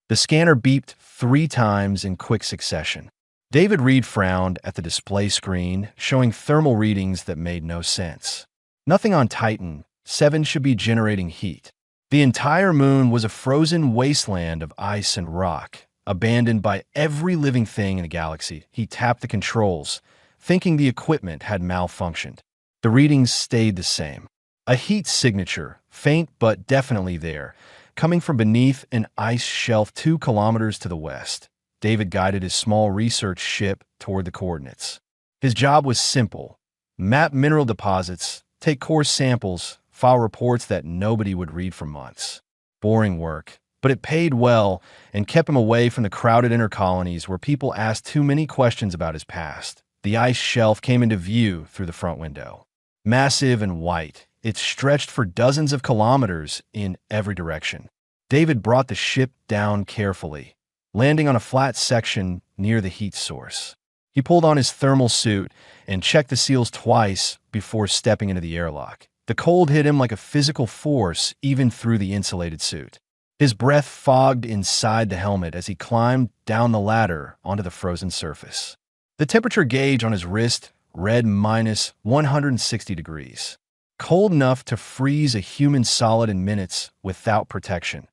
The scanner beeped 3 times in quick succession. David Reed frowned at the display screen, showing thermal readings that made no sense. Nothing on Titan 7 should be generating heat. The entire moon was a frozen wasteland of ice and rock, abandoned by every living thing in the galaxy. He tapped the controls, thinking the equipment had malfunctioned. The readings stayed the same. A heat signature, faint but definitely there, coming from beneath an ice shelf 2 kilometers to the west. David guided his small research ship toward the coordinates. His job was simple: map mineral deposits, take core samples, file reports that nobody would read for months. Boring work, but it paid well and kept him away from the crowded inner colonies where people asked too many questions about his past. The ice shelf came into view through the front window. Massive and white, it stretched for dozens of kilometers in every direction. David brought the ship down carefully, landing on a flat section near the heat source. He pulled on his thermal suit and checked the seals twice before stepping into the airlock. The cold hit him like a physical force even through the insulated suit. His breath fogged inside the helmet as he climbed down the ladder onto the frozen surface. The temperature gauge on his wrist read minus 160 degrees. Cold enough to freeze a human solid in minutes without protection.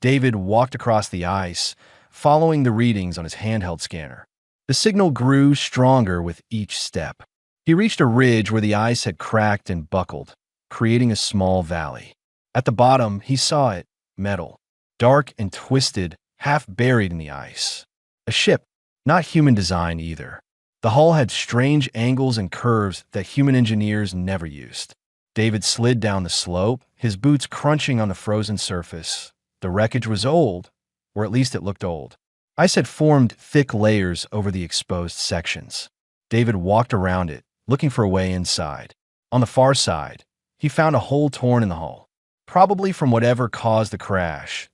David walked across the ice, following the readings on his handheld scanner. The signal grew stronger with each step. He reached a ridge where the ice had cracked and buckled, creating a small valley. At the bottom, he saw it, metal, dark and twisted, half buried in the ice. A ship, not human design either. The hull had strange angles and curves that human engineers never used. David slid down the slope, his boots crunching on the frozen surface. The wreckage was old, or at least it looked old. Ice had formed thick layers over the exposed sections. David walked around it, looking for a way inside. On the far side, he found a hole torn in the hull, probably from whatever caused the crash.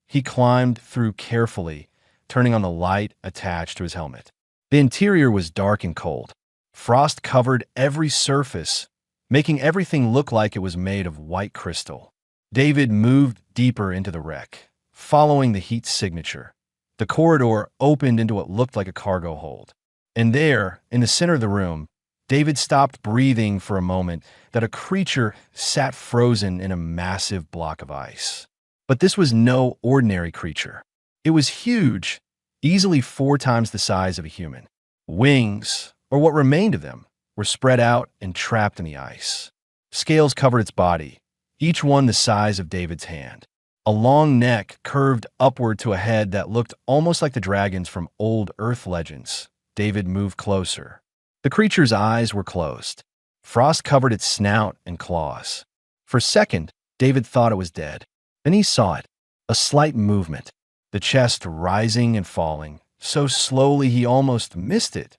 He climbed through carefully, turning on the light attached to his helmet. The interior was dark and cold. Frost covered every surface, making everything look like it was made of white crystal. David moved deeper into the wreck, following the heat signature. The corridor opened into what looked like a cargo hold. And there, in the center of the room, David stopped breathing for a moment that a creature sat frozen in a massive block of ice. But this was no ordinary creature. It was huge, easily 4 times the size of a human. Wings, or what remained of them, were spread out and trapped in the ice. Scales covered its body, each one the size of David's hand. A long neck curved upward to a head that looked almost like the dragons from old Earth legends. David moved closer. The creature's eyes were closed. Frost covered its snout and claws. For a second, David thought it was dead. Then he saw it, a slight movement, the chest rising and falling, so slowly he almost missed it.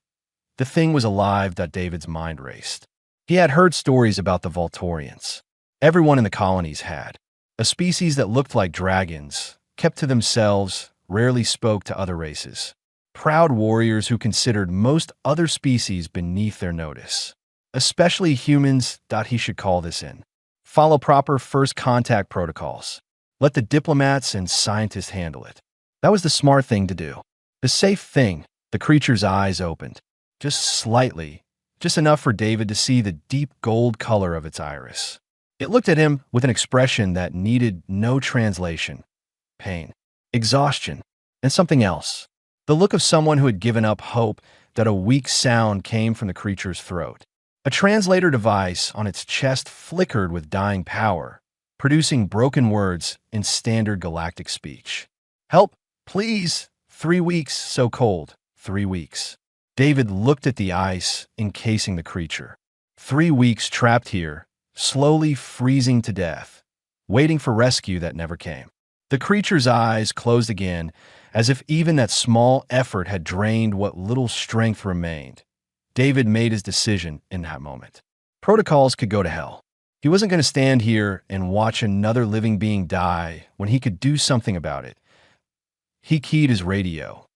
The thing was alive. David's mind raced. He had heard stories about the Voltorians. Everyone in the colonies had. A species that looked like dragons, kept to themselves, rarely spoke to other races. Proud warriors who considered most other species beneath their notice. Especially humans. He should call this in. Follow proper first contact protocols. Let the diplomats and scientists handle it. That was the smart thing to do. The safe thing. The creature's eyes opened. Just slightly. Just enough for David to see the deep gold color of its iris. It looked at him with an expression that needed no translation. Pain, exhaustion, and something else. The look of someone who had given up hope. That a weak sound came from the creature's throat. A translator device on its chest flickered with dying power, producing broken words in standard galactic speech. Help, please. 3 weeks, so cold. 3 weeks. David looked at the ice encasing the creature. 3 weeks trapped here, slowly freezing to death, waiting for rescue that never came. The creature's eyes closed again, as if even that small effort had drained what little strength remained. David made his decision in that moment. Protocols could go to hell. He wasn't going to stand here and watch another living being die when he could do something about it. He keyed his radio.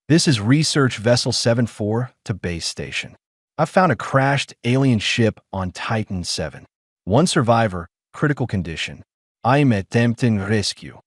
This is Research Vessel 74 to base station. I've found a crashed alien ship on Titan 7. 1 survivor, critical condition. I am attempting rescue.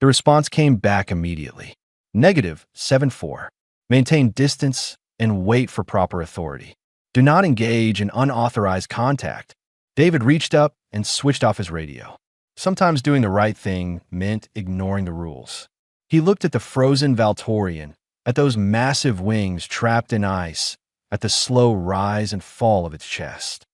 The response came back immediately. -74. Maintain distance and wait for proper authority. Do not engage in unauthorized contact. David reached up and switched off his radio. Sometimes doing the right thing meant ignoring the rules. He looked at the frozen Valtorian, at those massive wings trapped in ice, at the slow rise and fall of its chest.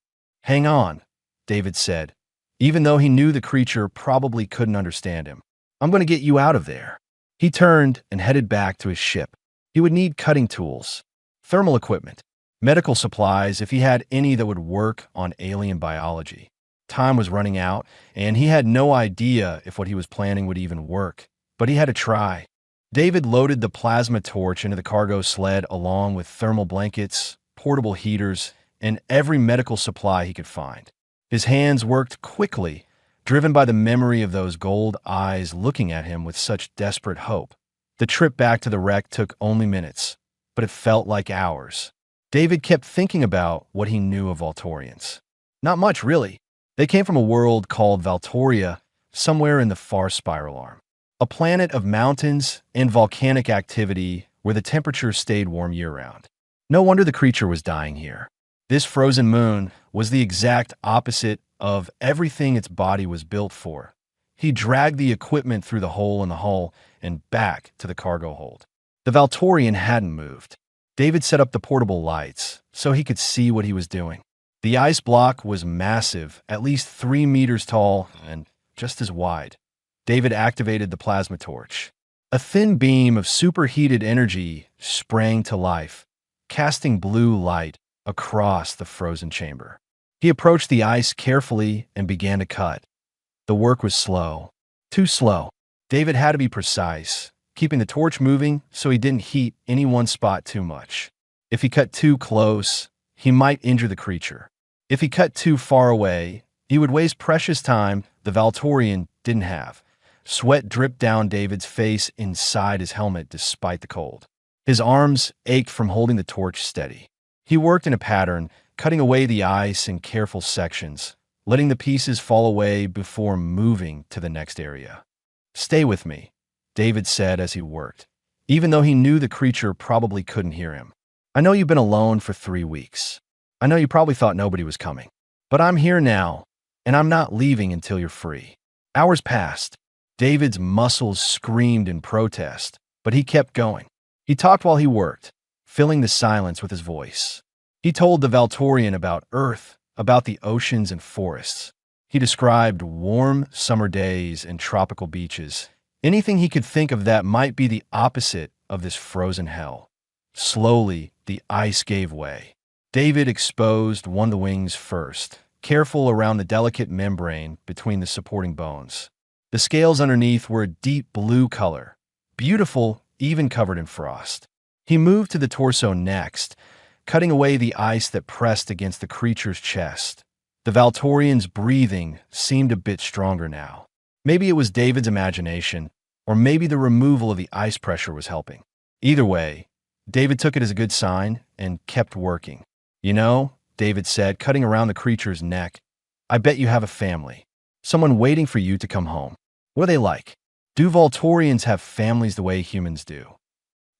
"Hang on," David said, even though he knew the creature probably couldn't understand him. "I'm going to get you out of there." He turned and headed back to his ship. He would need cutting tools, thermal equipment, medical supplies if he had any that would work on alien biology. Time was running out, and he had no idea if what he was planning would even work, but he had to try. David loaded the plasma torch into the cargo sled along with thermal blankets, portable heaters, and every medical supply he could find. His hands worked quickly, driven by the memory of those gold eyes looking at him with such desperate hope. The trip back to the wreck took only minutes, but it felt like hours. David kept thinking about what he knew of Valtorians. Not much, really. They came from a world called Valtoria, somewhere in the far spiral arm. A planet of mountains and volcanic activity where the temperature stayed warm year-round. No wonder the creature was dying here. This frozen moon was the exact opposite of everything its body was built for. He dragged the equipment through the hole in the hull and back to the cargo hold. The Valtorian hadn't moved. David set up the portable lights so he could see what he was doing. The ice block was massive, at least 3 meters tall and just as wide. David activated the plasma torch. A thin beam of superheated energy sprang to life, casting blue light across the frozen chamber. He approached the ice carefully and began to cut. The work was slow. Too slow. David had to be precise, keeping the torch moving so he didn't heat any one spot too much. If he cut too close, he might injure the creature. If he cut too far away, he would waste precious time the Valtorian didn't have. Sweat dripped down David's face inside his helmet despite the cold. His arms ached from holding the torch steady. He worked in a pattern, cutting away the ice in careful sections, letting the pieces fall away before moving to the next area. "Stay with me," David said as he worked, even though he knew the creature probably couldn't hear him. "I know you've been alone for 3 weeks. I know you probably thought nobody was coming. But I'm here now, and I'm not leaving until you're free." Hours passed. David's muscles screamed in protest, but he kept going. He talked while he worked, filling the silence with his voice. He told the Valtorian about Earth, about the oceans and forests. He described warm summer days and tropical beaches, anything he could think of that might be the opposite of this frozen hell. Slowly, the ice gave way. David exposed one of the wings first, careful around the delicate membrane between the supporting bones. The scales underneath were a deep blue color, beautiful, even covered in frost. He moved to the torso next, cutting away the ice that pressed against the creature's chest. The Valtorian's breathing seemed a bit stronger now. Maybe it was David's imagination, or maybe the removal of the ice pressure was helping. Either way, David took it as a good sign and kept working. "You know," David said, cutting around the creature's neck, "I bet you have a family. Someone waiting for you to come home. What are they like? Do Valtorians have families the way humans do?"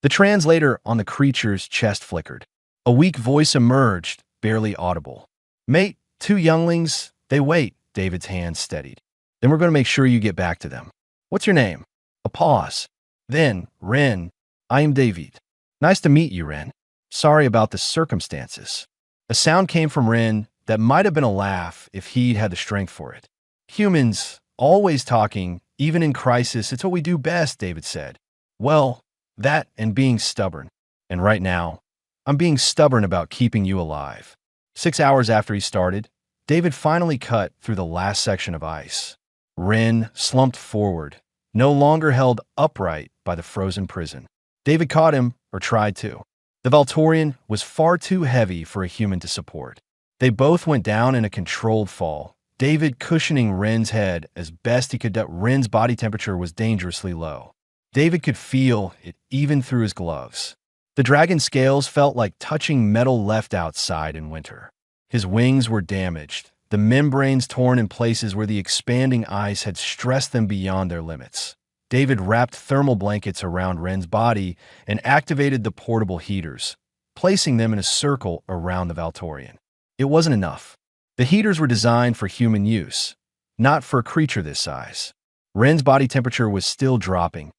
The translator on the creature's chest flickered. A weak voice emerged, barely audible. "Mate, 2 younglings, they wait," David's hand steadied. "Then we're going to make sure you get back to them. What's your name?" A pause. Then, "Ren, I am David." "Nice to meet you, Ren. Sorry about the circumstances." A sound came from Ren that might have been a laugh if he'd had the strength for it. "Humans, always talking, even in crisis, it's what we do best," David said. "Well, that and being stubborn. And right now, I'm being stubborn about keeping you alive." 6 hours after he started, David finally cut through the last section of ice. Ren slumped forward, no longer held upright by the frozen prison. David caught him, or tried to. The Valtorian was far too heavy for a human to support. They both went down in a controlled fall, David cushioning Ren's head as best he could. Ren's body temperature was dangerously low. David could feel it even through his gloves. The dragon's scales felt like touching metal left outside in winter. His wings were damaged, the membranes torn in places where the expanding ice had stressed them beyond their limits. David wrapped thermal blankets around Wren's body and activated the portable heaters, placing them in a circle around the Valtorian. It wasn't enough. The heaters were designed for human use, not for a creature this size. Wren's body temperature was still dropping.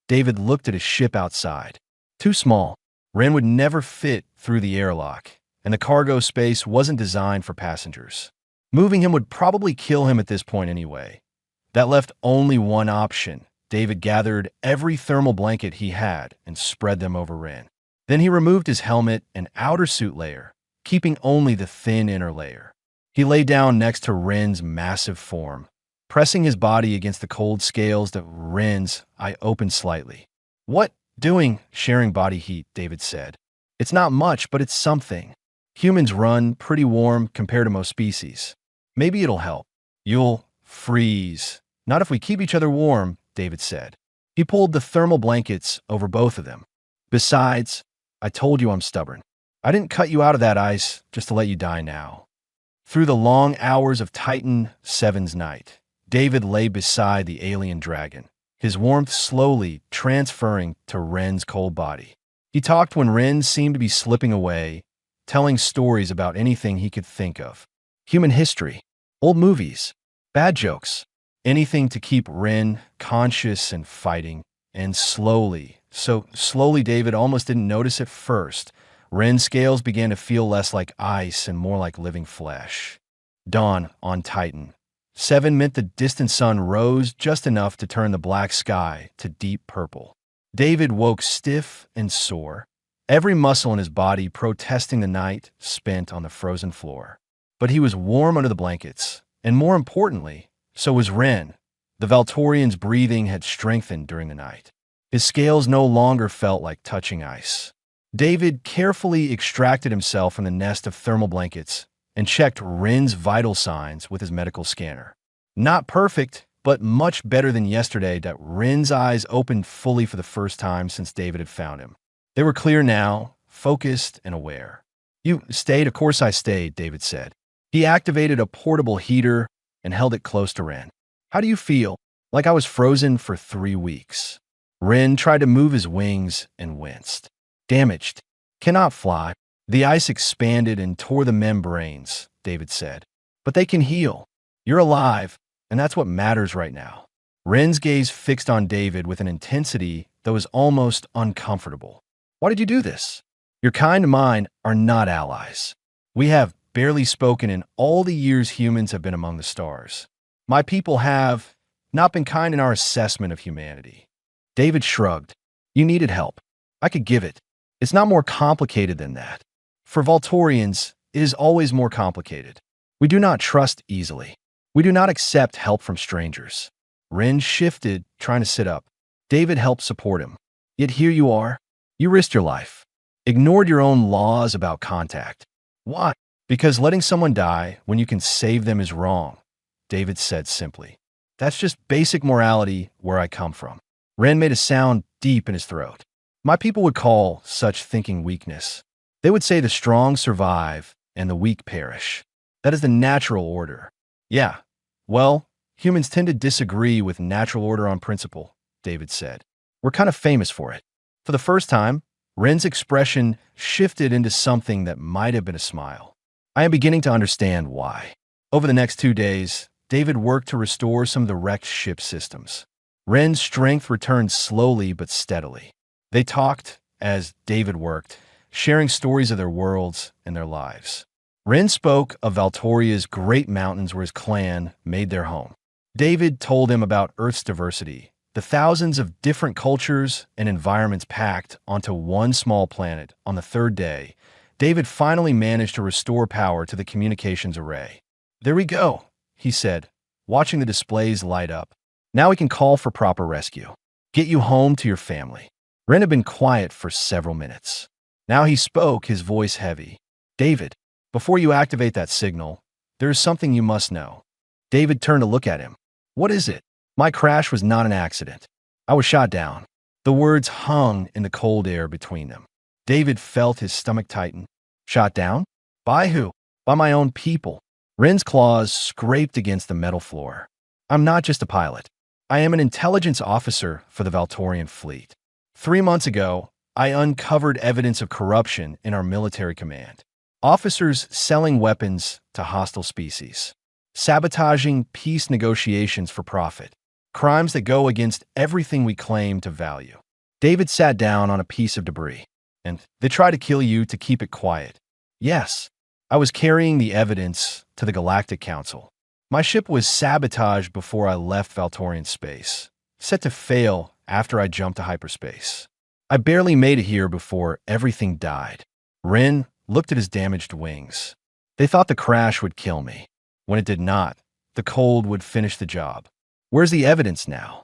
David looked at his ship outside. Too small. Wren would never fit through the airlock, and the cargo space wasn't designed for passengers. Moving him would probably kill him at this point anyway. That left only one option. David gathered every thermal blanket he had and spread them over Wren. Then he removed his helmet and outer suit layer, keeping only the thin inner layer. He lay down next to Wren's massive form, pressing his body against the cold scales that Wren's eye opened slightly. "What doing sharing body heat?" David said. "It's not much, but it's something. Humans run pretty warm compared to most species. Maybe it'll help." "You'll freeze." "Not if we keep each other warm," David said. He pulled the thermal blankets over both of them. "Besides, I told you I'm stubborn. I didn't cut you out of that ice just to let you die now." Through the long hours of Titan VII's night, David lay beside the alien dragon, his warmth slowly transferring to Wren's cold body. He talked when Wren seemed to be slipping away, telling stories about anything he could think of. Human history, old movies, bad jokes, anything to keep Wren conscious and fighting. And slowly, so slowly David almost didn't notice at first, Wren's scales began to feel less like ice and more like living flesh. Dawn on Titan VII meant the distant sun rose just enough to turn the black sky to deep purple. David woke stiff and sore, every muscle in his body protesting the night spent on the frozen floor. But he was warm under the blankets, and more importantly, so was Wren. The Valtorian's breathing had strengthened during the night. His scales no longer felt like touching ice. David carefully extracted himself from the nest of thermal blankets and checked Wren's vital signs with his medical scanner. Not perfect, but much better than yesterday that Wren's eyes opened fully for the first time since David had found him. They were clear now, focused and aware. "You stayed? Of course I stayed," David said. He activated a portable heater and held it close to Wren. "How do you feel?" "Like I was frozen for 3 weeks. Wren tried to move his wings and winced. "Damaged. Cannot fly." "The ice expanded and tore the membranes," David said. "But they can heal. You're alive, and that's what matters right now." Wren's gaze fixed on David with an intensity that was almost uncomfortable. "Why did you do this? Your kind and mine are not allies. We have barely spoken in all the years humans have been among the stars. My people have not been kind in our assessment of humanity." David shrugged. "You needed help. I could give it. It's not more complicated than that. For Valtorians, it is always more complicated. We do not trust easily. We do not accept help from strangers." Wren shifted, trying to sit up. David helped support him. "Yet here you are. You risked your life. Ignored your own laws about contact. Why?" "Because letting someone die when you can save them is wrong," David said simply. "That's just basic morality where I come from." Wren made a sound deep in his throat. "My people would call such thinking weakness. They would say the strong survive and the weak perish. That is the natural order." "Yeah, well, humans tend to disagree with natural order on principle," David said. "We're kind of famous for it." For the first time, Wren's expression shifted into something that might have been a smile. "I am beginning to understand why." Over the next 2 days, David worked to restore some of the wrecked ship systems. Wren's strength returned slowly but steadily. They talked as David worked, sharing stories of their worlds and their lives. Wren spoke of Valtoria's great mountains where his clan made their home. David told him about Earth's diversity, the thousands of different cultures and environments packed onto one small planet. On the 3rd day, David finally managed to restore power to the communications array. "There we go," he said, watching the displays light up. "Now we can call for proper rescue. Get you home to your family." Wren had been quiet for several minutes. Now he spoke, his voice heavy. "David, before you activate that signal, there is something you must know." David turned to look at him. "What is it?" "My crash was not an accident. I was shot down." The words hung in the cold air between them. David felt his stomach tighten. "Shot down? By who?" "By my own people." Wren's claws scraped against the metal floor. "I'm not just a pilot. I am an intelligence officer for the Valtorian fleet. 3 months ago, I uncovered evidence of corruption in our military command. Officers selling weapons to hostile species, sabotaging peace negotiations for profit, crimes that go against everything we claim to value. David sat down on a piece of debris. And they try to kill you to keep it quiet. Yes, I was carrying the evidence to the Galactic Council. My ship was sabotaged before I left Valtorian space, set to fail after I jumped to hyperspace. I barely made it here before everything died. Ren looked at his damaged wings. They thought the crash would kill me. When it did not, the cold would finish the job. Where's the evidence now?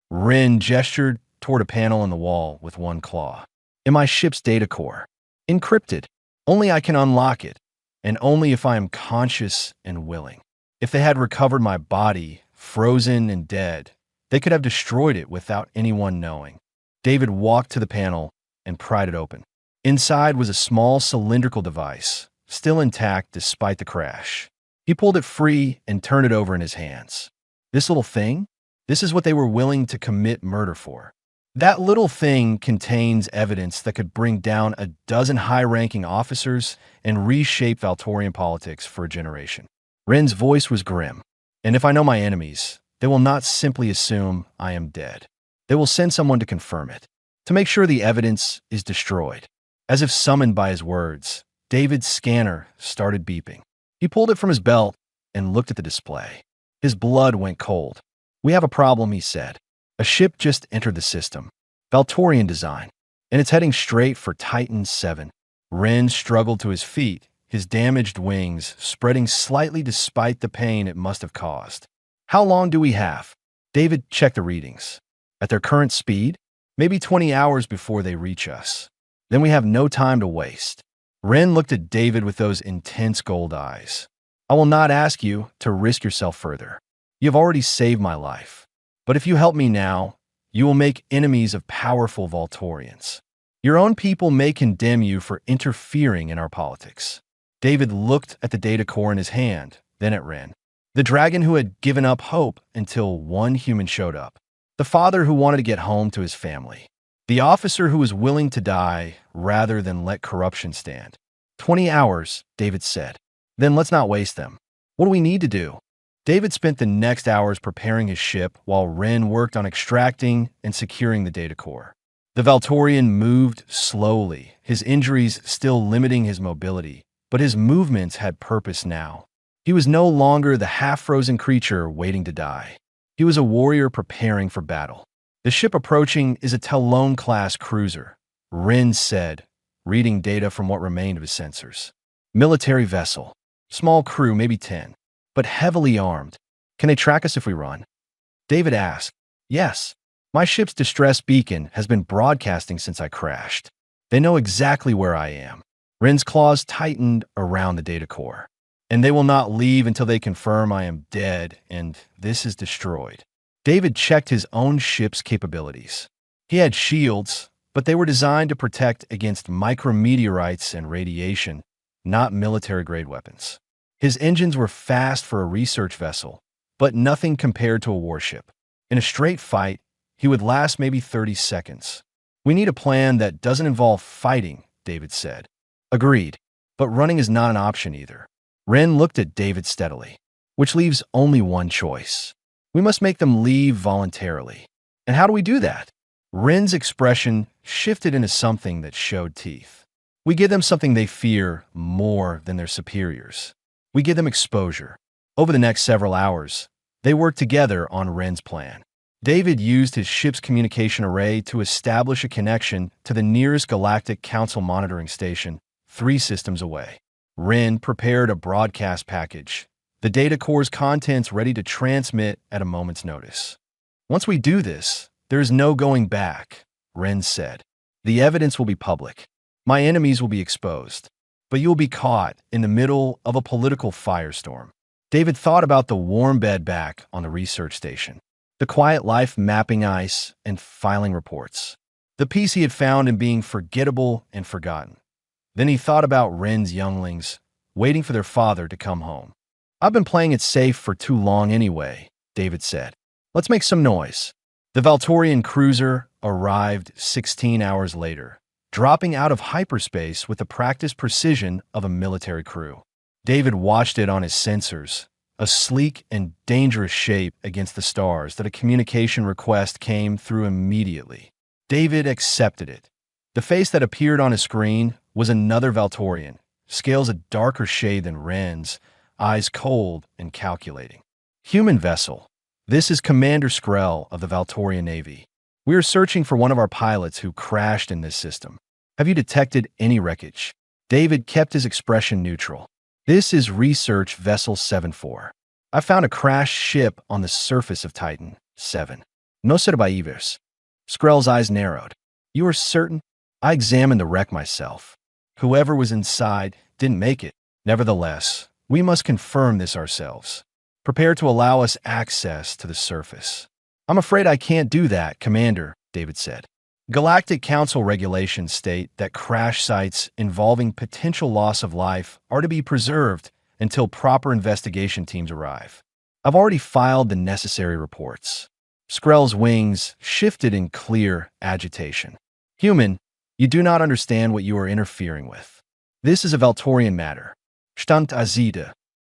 Ren gestured toward a panel in the wall with one claw. In my ship's data core. Encrypted. Only I can unlock it, and only if I am conscious and willing. If they had recovered my body, frozen and dead, they could have destroyed it without anyone knowing. David walked to the panel and pried it open. Inside was a small cylindrical device, still intact despite the crash. He pulled it free and turned it over in his hands. This little thing? This is what they were willing to commit murder for. That little thing contains evidence that could bring down a dozen high-ranking officers and reshape Valtorian politics for a generation. Ren's voice was grim. And if I know my enemies, they will not simply assume I am dead. They will send someone to confirm it, to make sure the evidence is destroyed. As if summoned by his words, David's scanner started beeping. He pulled it from his belt and looked at the display. His blood went cold. We have a problem, he said. A ship just entered the system. Valtorian design. And it's heading straight for Titan 7. Ren struggled to his feet, his damaged wings spreading slightly despite the pain it must have caused. How long do we have? David checked the readings. At their current speed, maybe 20 hours before they reach us. Then we have no time to waste. Ren looked at David with those intense gold eyes. I will not ask you to risk yourself further. You have already saved my life. But if you help me now, you will make enemies of powerful Valtorians. Your own people may condemn you for interfering in our politics. David looked at the data core in his hand, then at Ren. The dragon who had given up hope until one human showed up. The father who wanted to get home to his family. The officer who was willing to die rather than let corruption stand. 20 hours, David said. Then let's not waste them. What do we need to do? David spent the next hours preparing his ship while Ren worked on extracting and securing the data core. The Valtorian moved slowly, his injuries still limiting his mobility, but his movements had purpose now. He was no longer the half-frozen creature waiting to die. He was a warrior preparing for battle. The ship approaching is a Talon-class cruiser, Ren said, reading data from what remained of his sensors. Military vessel. Small crew, maybe 10, but heavily armed. Can they track us if we run? David asked. Yes. My ship's distress beacon has been broadcasting since I crashed. They know exactly where I am. Ren's claws tightened around the data core. And they will not leave until they confirm I am dead and this is destroyed. David checked his own ship's capabilities. He had shields, but they were designed to protect against micrometeorites and radiation, not military-grade weapons. His engines were fast for a research vessel, but nothing compared to a warship. In a straight fight, he would last maybe 30 seconds. We need a plan that doesn't involve fighting, David said. Agreed, but running is not an option either. Ren looked at David steadily, which leaves only one choice. We must make them leave voluntarily. And how do we do that? Ren's expression shifted into something that showed teeth. We give them something they fear more than their superiors. We give them exposure. Over the next several hours, they worked together on Ren's plan. David used his ship's communication array to establish a connection to the nearest Galactic Council monitoring station, 3 systems away. Ren prepared a broadcast package, the data core's contents ready to transmit at a moment's notice. Once we do this, there is no going back, Ren said. The evidence will be public. My enemies will be exposed, but you will be caught in the middle of a political firestorm. David thought about the warm bed back on the research station, the quiet life mapping ice and filing reports, the peace he had found in being forgettable and forgotten. Then he thought about Ren's younglings, waiting for their father to come home. I've been playing it safe for too long anyway, David said. Let's make some noise. The Valtorian cruiser arrived 16 hours later, dropping out of hyperspace with the practiced precision of a military crew. David watched it on his sensors, a sleek and dangerous shape against the stars that a communication request came through immediately. David accepted it. The face that appeared on his screen was another Valtorian, scales a darker shade than Ren's, eyes cold and calculating. Human vessel. This is Commander Skrell of the Valtorian Navy. We are searching for one of our pilots who crashed in this system. Have you detected any wreckage? David kept his expression neutral. This is Research Vessel 7-4. I found a crashed ship on the surface of Titan 7. No survivors. Skrell's eyes narrowed. You are certain? I examined the wreck myself. Whoever was inside didn't make it. Nevertheless, we must confirm this ourselves. Prepare to allow us access to the surface. I'm afraid I can't do that, Commander, David said. Galactic Council regulations state that crash sites involving potential loss of life are to be preserved until proper investigation teams arrive. I've already filed the necessary reports. Skrell's wings shifted in clear agitation. Human, you do not understand what you are interfering with. This is a Valtorian matter. Stand Azida.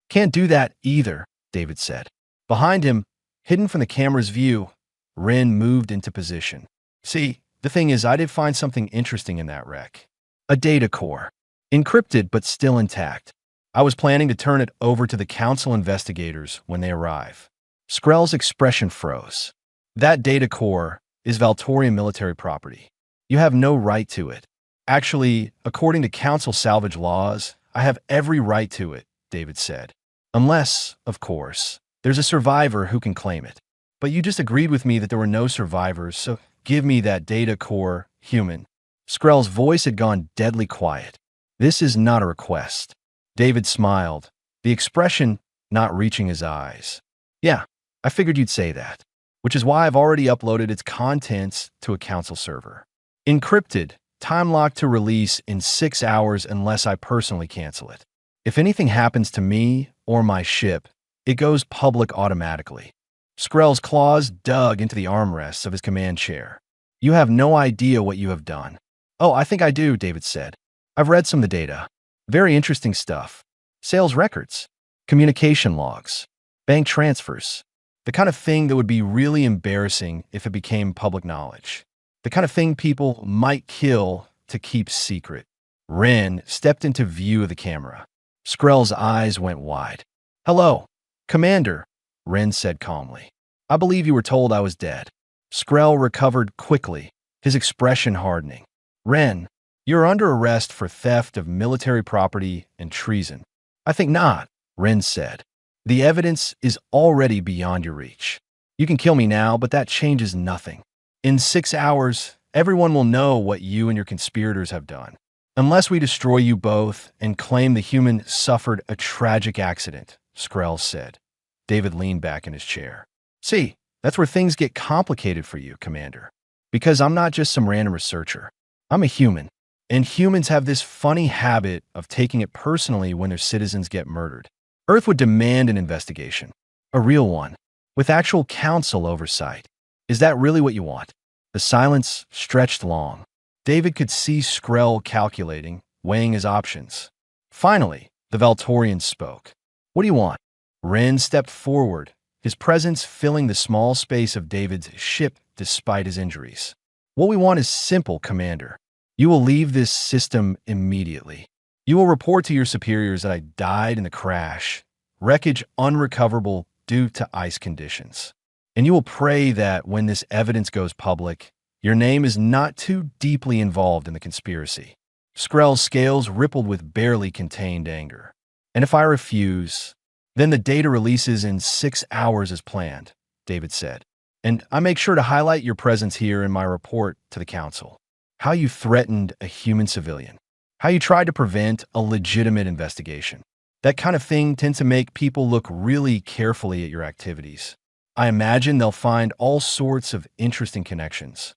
Can't do that either, David said. Behind him, hidden from the camera's view, Ren moved into position. See, the thing is, I did find something interesting in that wreck. A data core. Encrypted but still intact. I was planning to turn it over to the Council investigators when they arrive. Skrell's expression froze. That data core is Valtorian military property. You have no right to it. Actually, according to Council salvage laws, I have every right to it, David said. Unless, of course, there's a survivor who can claim it. But you just agreed with me that there were no survivors, so give me that data core, human. Skrell's voice had gone deadly quiet. This is not a request. David smiled, the expression not reaching his eyes. Yeah, I figured you'd say that, which is why I've already uploaded its contents to a Council server. Encrypted, time-locked to release in 6 hours unless I personally cancel it. If anything happens to me or my ship, it goes public automatically. Skrell's claws dug into the armrests of his command chair. You have no idea what you have done. Oh, I think I do, David said. I've read some of the data. Very interesting stuff. Sales records, communication logs, bank transfers. The kind of thing that would be really embarrassing if it became public knowledge. The kind of thing people might kill to keep secret. Ren stepped into view of the camera. Skrell's eyes went wide. Hello, Commander, Ren said calmly. I believe you were told I was dead. Skrell recovered quickly, his expression hardening. Ren, you're under arrest for theft of military property and treason. I think not, Ren said. The evidence is already beyond your reach. You can kill me now, but that changes nothing. In 6 hours, everyone will know what you and your conspirators have done. Unless we destroy you both and claim the human suffered a tragic accident, Skrell said. David leaned back in his chair. See, that's where things get complicated for you, Commander. Because I'm not just some random researcher. I'm a human. And humans have this funny habit of taking it personally when their citizens get murdered. Earth would demand an investigation. A real one. With actual council oversight. Is that really what you want? The silence stretched long. David could see Skrell calculating, weighing his options. Finally, the Valtorian spoke. What do you want? Ren stepped forward, his presence filling the small space of David's ship despite his injuries. What we want is simple, Commander. You will leave this system immediately. You will report to your superiors that I died in the crash, wreckage unrecoverable due to ice conditions. And you will pray that when this evidence goes public, your name is not too deeply involved in the conspiracy. Skrell's scales rippled with barely contained anger. And if I refuse, then the data releases in 6 hours as planned, David said. And I make sure to highlight your presence here in my report to the Council. How you threatened a human civilian. How you tried to prevent a legitimate investigation. That kind of thing tends to make people look really carefully at your activities. I imagine they'll find all sorts of interesting connections.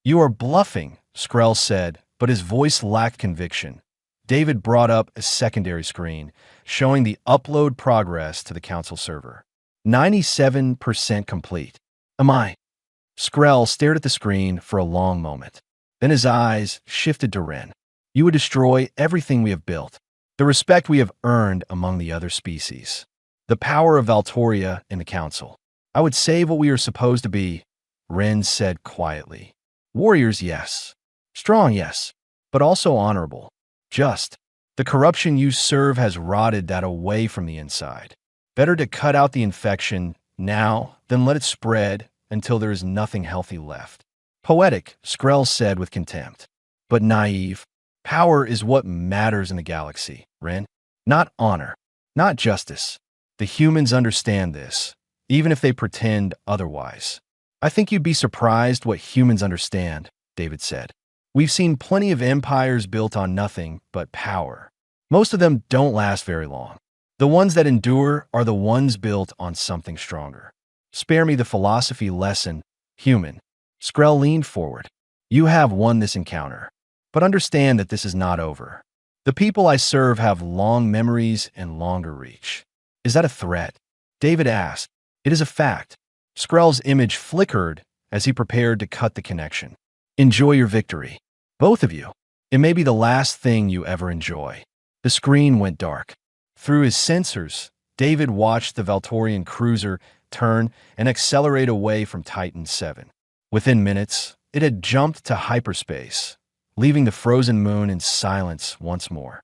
You are bluffing, Skrell said, but his voice lacked conviction. David brought up a secondary screen, showing the upload progress to the Council server. 97% complete. Am I? Skrell stared at the screen for a long moment. Then his eyes shifted to Ren. You would destroy everything we have built, the respect we have earned among the other species, the power of Valtoria in the Council. I would save what we are supposed to be, Ren said quietly. Warriors, yes. Strong, yes. But also honorable. Just. The corruption you serve has rotted that away from the inside. Better to cut out the infection now than let it spread until there is nothing healthy left. Poetic, Skrell said with contempt. But naive. Power is what matters in the galaxy, Ren. Not honor. Not justice. The humans understand this, even if they pretend otherwise. I think you'd be surprised what humans understand, David said. We've seen plenty of empires built on nothing but power. Most of them don't last very long. The ones that endure are the ones built on something stronger. Spare me the philosophy lesson, human. Skrell leaned forward. You have won this encounter. But understand that this is not over. The people I serve have long memories and longer reach. Is that a threat? David asked. It is a fact. Skrell's image flickered as he prepared to cut the connection. Enjoy your victory. Both of you. It may be the last thing you ever enjoy. The screen went dark. Through his sensors, David watched the Valtorian cruiser turn and accelerate away from Titan 7. Within minutes, it had jumped to hyperspace, leaving the frozen moon in silence once more.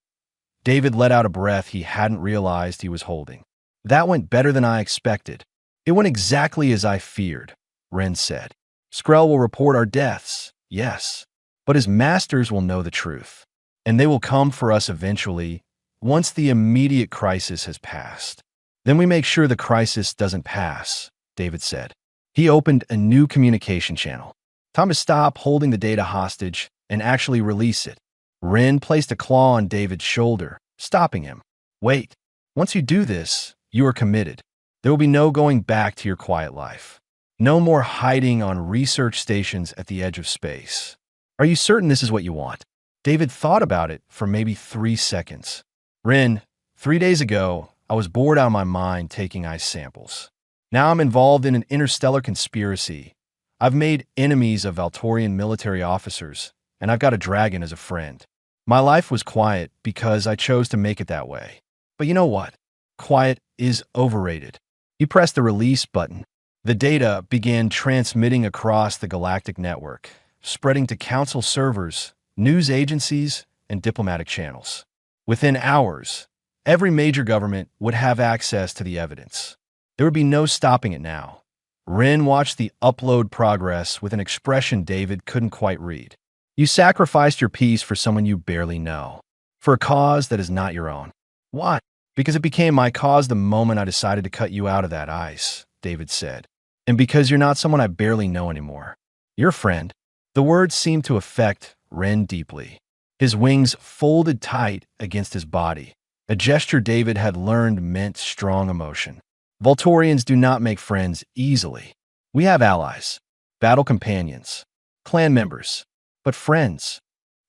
David let out a breath he hadn't realized he was holding. That went better than I expected. It went exactly as I feared, Ren said. Skrell will report our deaths, yes, but his masters will know the truth, and they will come for us eventually, once the immediate crisis has passed. Then we make sure the crisis doesn't pass, David said. He opened a new communication channel. Time to stop holding the data hostage and actually release it. Ren placed a claw on David's shoulder, stopping him. Wait, once you do this, you are committed. There will be no going back to your quiet life. No more hiding on research stations at the edge of space. Are you certain this is what you want? David thought about it for maybe 3 seconds. Ren, 3 days ago, I was bored out of my mind taking ice samples. Now I'm involved in an interstellar conspiracy. I've made enemies of Valtorian military officers, and I've got a dragon as a friend. My life was quiet because I chose to make it that way. But you know what? Quiet is overrated. He pressed the release button. The data began transmitting across the galactic network, spreading to council servers, news agencies, and diplomatic channels. Within hours, every major government would have access to the evidence. There would be no stopping it now. Ren watched the upload progress with an expression David couldn't quite read. You sacrificed your peace for someone you barely know, for a cause that is not your own. Why? Because it became my cause the moment I decided to cut you out of that ice, David said. And because you're not someone I barely know anymore. You're a friend. The words seemed to affect Ren deeply. His wings folded tight against his body, a gesture David had learned meant strong emotion. Valtorians do not make friends easily. We have allies, battle companions, clan members, but friends.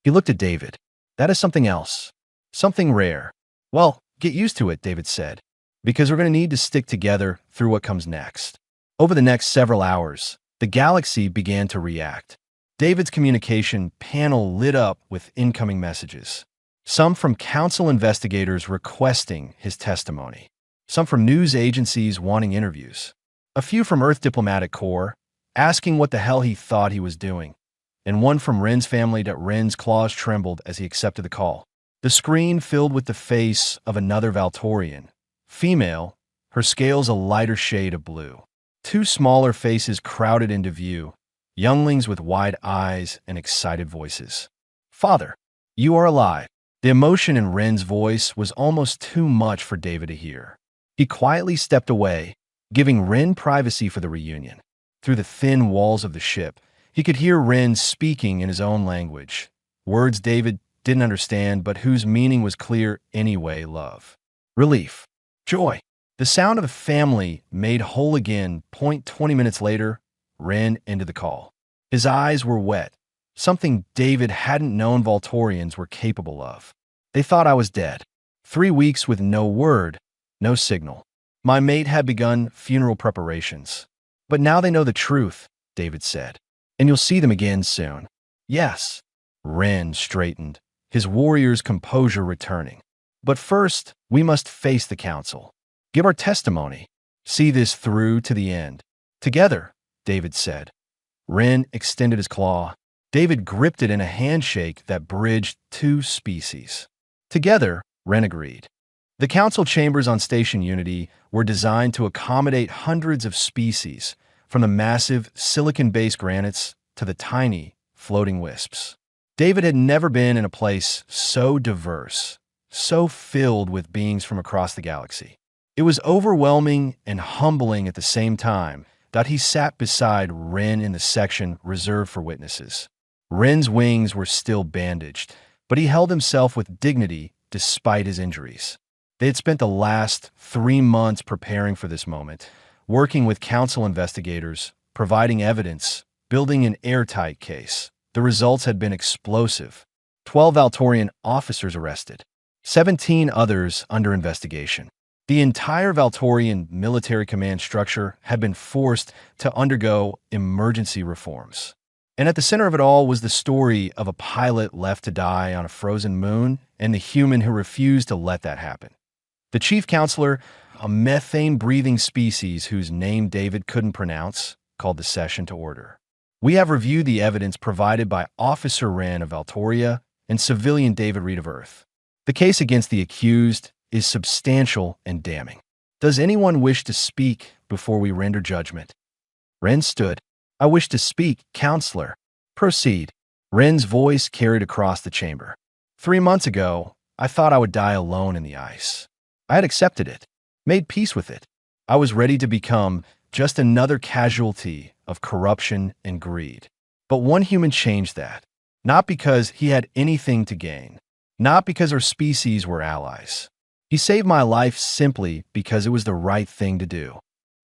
He looked at David. That is something else, something rare. Well, get used to it, David said, because we're going to need to stick together through what comes next. Over the next several hours, the galaxy began to react. David's communication panel lit up with incoming messages, some from council investigators requesting his testimony, some from news agencies wanting interviews, a few from Earth Diplomatic Corps asking what the hell he thought he was doing, and one from Ren's family that Ren's claws trembled as he accepted the call. The screen filled with the face of another Valtorian, female, her scales a lighter shade of blue. 2 smaller faces crowded into view, younglings with wide eyes and excited voices. Father, you are alive. The emotion in Ren's voice was almost too much for David to hear. He quietly stepped away, giving Ren privacy for the reunion. Through the thin walls of the ship, he could hear Ren speaking in his own language, words David didn't understand but whose meaning was clear anyway. Love, relief, joy. The sound of a family made whole again. 20 minutes later, Ren ended the call. His eyes were wet, something David hadn't known Valtorians were capable of. They thought I was dead. 3 weeks with no word, no signal. My mate had begun funeral preparations. But now they know the truth, David said. And you'll see them again soon. Yes. Wren straightened, his warrior's composure returning. But first, we must face the council. Give our testimony. See this through to the end. Together, David said. Wren extended his claw. David gripped it in a handshake that bridged two species. Together, Wren agreed. The council chambers on Station Unity were designed to accommodate hundreds of species, from the massive silicon-based granites to the tiny, floating wisps. David had never been in a place so diverse, so filled with beings from across the galaxy. It was overwhelming and humbling at the same time that he sat beside Wren in the section reserved for witnesses. Wren's wings were still bandaged, but he held himself with dignity despite his injuries. They had spent the last 3 months preparing for this moment, working with council investigators, providing evidence, building an airtight case. The results had been explosive. 12 Valtorian officers arrested, 17 others under investigation. The entire Valtorian military command structure had been forced to undergo emergency reforms. And at the center of it all was the story of a pilot left to die on a frozen moon and the human who refused to let that happen. The chief counselor, a methane-breathing species whose name David couldn't pronounce, called the session to order. We have reviewed the evidence provided by Officer Wren of Valtoria and civilian David Reed of Earth. The case against the accused is substantial and damning. Does anyone wish to speak before we render judgment? Wren stood. I wish to speak, counselor. Proceed. Wren's voice carried across the chamber. 3 months ago, I thought I would die alone in the ice. I had accepted it, made peace with it. I was ready to become just another casualty of corruption and greed. But one human changed that, not because he had anything to gain, not because our species were allies. He saved my life simply because it was the right thing to do.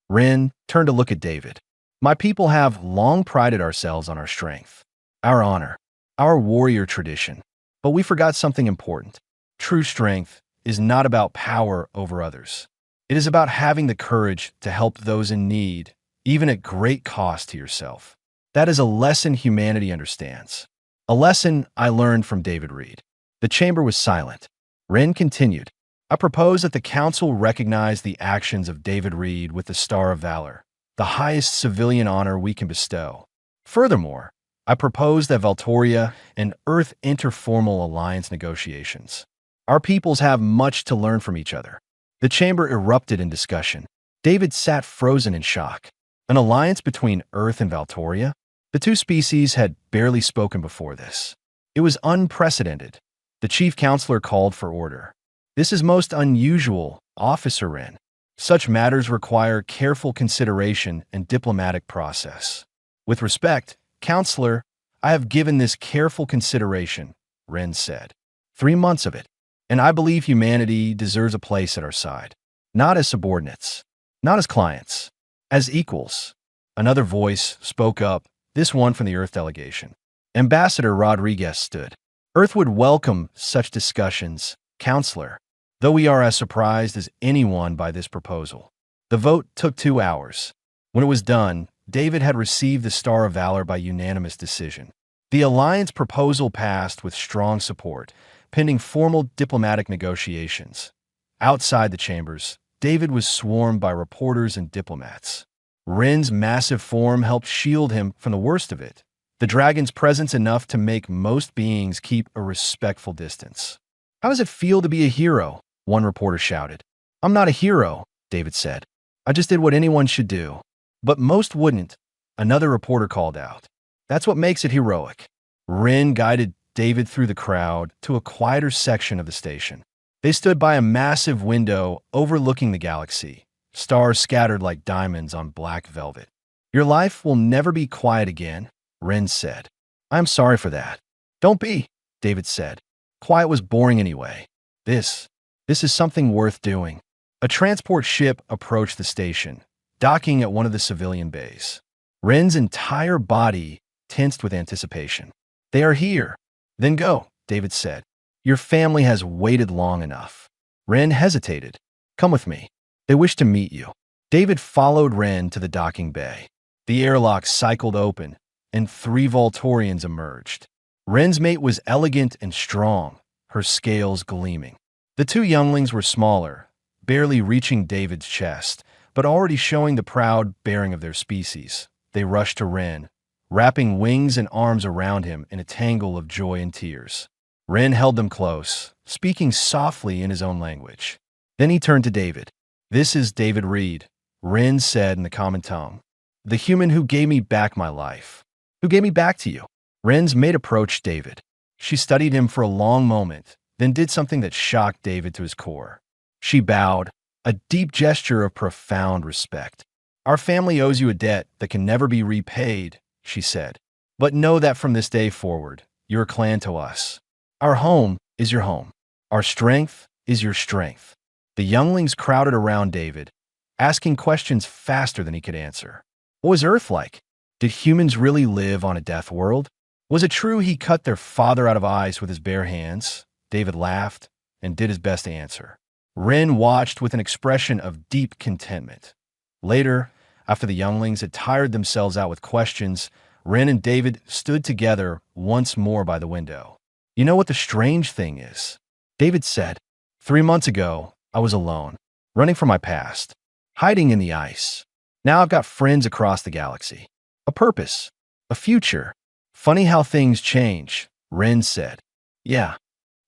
Wren turned to look at David. My people have long prided ourselves on our strength, our honor, our warrior tradition. But we forgot something important. True strength is not about power over others. It is about having the courage to help those in need, even at great cost to yourself. That is a lesson humanity understands. A lesson I learned from David Reed. The chamber was silent. Wren continued. I propose that the council recognize the actions of David Reed with the Star of Valor, the highest civilian honor we can bestow. Furthermore, I propose that Valtoria and Earth enter formal alliance negotiations. Our peoples have much to learn from each other. The chamber erupted in discussion. David sat frozen in shock. An alliance between Earth and Valtoria? The two species had barely spoken before this. It was unprecedented. The chief counselor called for order. This is most unusual, Officer Wren. Such matters require careful consideration and diplomatic process. With respect, Counselor, I have given this careful consideration, Wren said. 3 months of it, and I believe humanity deserves a place at our side. Not as subordinates, not as clients, as equals. Another voice spoke up, this one from the Earth delegation. Ambassador Rodriguez stood. Earth would welcome such discussions, Counselor, though we are as surprised as anyone by this proposal. The vote took 2 hours. When it was done, David had received the Star of Valor by unanimous decision. The alliance proposal passed with strong support, pending formal diplomatic negotiations. Outside the chambers, David was swarmed by reporters and diplomats. Wren's massive form helped shield him from the worst of it, the dragon's presence enough to make most beings keep a respectful distance. How does it feel to be a hero? One reporter shouted. I'm not a hero, David said. I just did what anyone should do. But most wouldn't, another reporter called out. That's what makes it heroic. Wren guided David through the crowd to a quieter section of the station. They stood by a massive window overlooking the galaxy, stars scattered like diamonds on black velvet. Your life will never be quiet again, Wren said. I'm sorry for that. Don't be, David said. Quiet was boring anyway. This is something worth doing. A transport ship approached the station, docking at one of the civilian bays. Wren's entire body tensed with anticipation. They are here. Then go, David said. Your family has waited long enough. Wren hesitated. Come with me. They wish to meet you. David followed Wren to the docking bay. The airlock cycled open, and 3 Volturians emerged. Wren's mate was elegant and strong, her scales gleaming. The 2 younglings were smaller, barely reaching David's chest, but already showing the proud bearing of their species. They rushed to Wren, wrapping wings and arms around him in a tangle of joy and tears. Wren held them close, speaking softly in his own language. Then he turned to David. "This is David Reed," Wren said in the common tongue. "The human who gave me back my life. Who gave me back to you." Wren's mate approached David. She studied him for a long moment, then did something that shocked David to his core. She bowed, a deep gesture of profound respect. "Our family owes you a debt that can never be repaid," she said. "But know that from this day forward, you're a clan to us. Our home is your home. Our strength is your strength." The younglings crowded around David, asking questions faster than he could answer. What was Earth like? Did humans really live on a death world? Was it true he cut their father out of ice with his bare hands? David laughed and did his best to answer. Wren watched with an expression of deep contentment. Later, after the younglings had tired themselves out with questions, Wren and David stood together once more by the window. "You know what the strange thing is?" David said. 3 months ago, I was alone, running from my past, hiding in the ice. Now I've got friends across the galaxy, a purpose, a future. Funny how things change, Wren said. Yeah.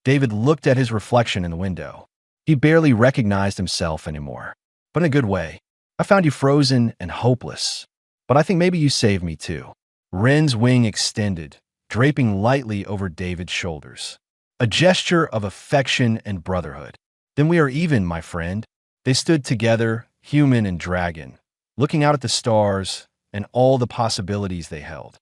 David looked at his reflection in the window. He barely recognized himself anymore, but in a good way. I found you frozen and hopeless, but I think maybe you saved me too. Wren's wing extended, draping lightly over David's shoulders. A gesture of affection and brotherhood. Then we are even, my friend. They stood together, human and dragon, looking out at the stars and all the possibilities they held.